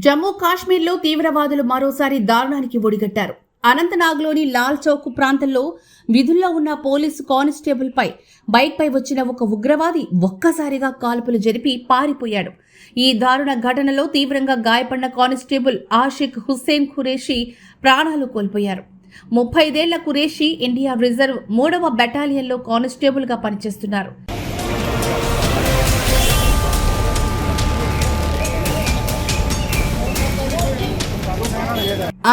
జమ్మూ కాశ్మీర్లో తీవ్రవాదులు మరోసారి దారుణానికి ఒడిగట్టారు. అనంతనాగ్లోని లాల్ చౌక్ ప్రాంతంలో విధుల్లో ఉన్న పోలీసు కానిస్టేబుల్పై బైక్పై వచ్చిన ఒక ఉగ్రవాది ఒక్కసారిగా కాల్పులు జరిపి పారిపోయాడు. ఈ దారుణ ఘటనలో తీవ్రంగా గాయపడిన కానిస్టేబుల్ ఆషిక్ హుస్సేన్ ఖురేషీ ప్రాణాలు కోల్పోయారు. 35 ఖురేషీ ఇండియా రిజర్వ్ 3వ బెటాలియన్లో కానిస్టేబుల్గా పనిచేస్తున్నారు.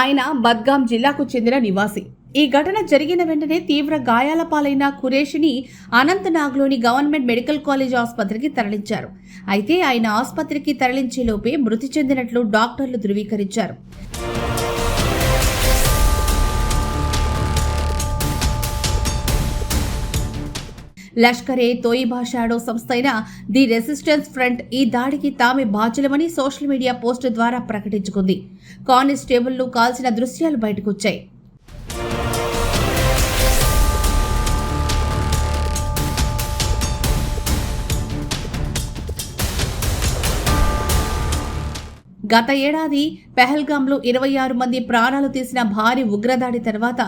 ఆయన బద్గాం జిల్లాకు చెందిన నివాసి. ఈ ఘటన జరిగిన వెంటనే తీవ్ర గాయాల పాలైన ఖురేషిని అనంతనాగ్లోని గవర్నమెంట్ మెడికల్ కాలేజ్ ఆసుపత్రికి తరలించారు. అయితే ఆయన ఆసుపత్రికి తరలించేలోపే మృతి చెందినట్లు డాక్టర్లు ధృవీకరించారు. లష్కరే తోయిబా షాడో సంస్థ అయిన ది రెసిస్టెన్స్ ఫ్రంట్ ఈ దాడికి తామే బాధ్యులమని సోషల్ మీడియా పోస్టు ద్వారా ప్రకటించుకుంది. కానిస్టేబుల్ను కాల్చిన దృశ్యాలు బయటకొచ్చాయి. గత ఏడాది పెహల్గాంలో 26 మంది ప్రాణాలు తీసిన భారీ ఉగ్రదాడి తర్వాత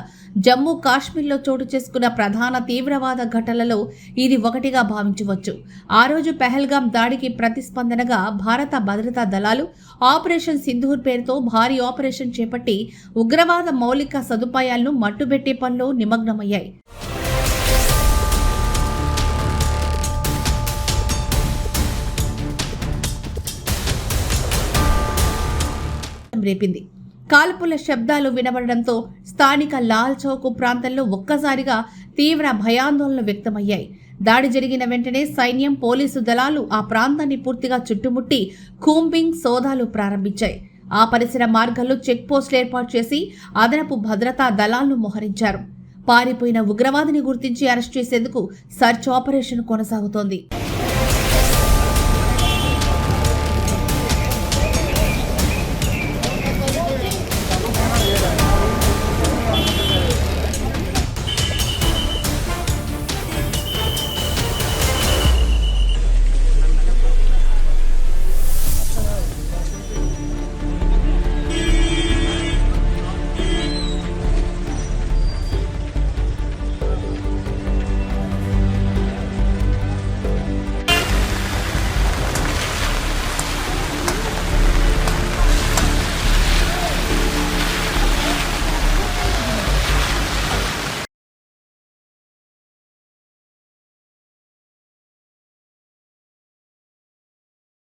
జమ్మూ కాశ్మీర్లో చోటు చేసుకున్న ప్రధాన తీవ్రవాద ఘటనలలో ఇది ఒకటిగా భావించవచ్చు. ఆ రోజు పెహల్గాం దాడికి ప్రతిస్పందనగా భారత భద్రతా దళాలు ఆపరేషన్ సింధూర్ పేరుతో భారీ ఆపరేషన్ చేపట్టి ఉగ్రవాద మౌలిక సదుపాయాలను మట్టుబెట్టే పనిలో నిమగ్నమయ్యాయి. రేపింది. కాల్పుల శబ్దాలు వినబడడంతో స్థానిక లాల్ చౌక్ ప్రాంతంలో ఒక్కసారిగా తీవ్ర భయాందోళనలు వ్యక్తమయ్యాయి. దాడి జరిగిన వెంటనే సైన్యం, పోలీసు దళాలు ఆ ప్రాంతాన్ని పూర్తిగా చుట్టుముట్టి కూంబింగ్ సోదాలు ప్రారంభించాయి. ఆ పరిసర మార్గాల్లో చెక్ పోస్టులు ఏర్పాటు చేసి అదనపు భద్రతా దళాలను మోహరించారు. పారిపోయిన ఉగ్రవాదిని గుర్తించి అరెస్ట్ చేసేందుకు సర్చ్ ఆపరేషన్ కొనసాగుతోంది.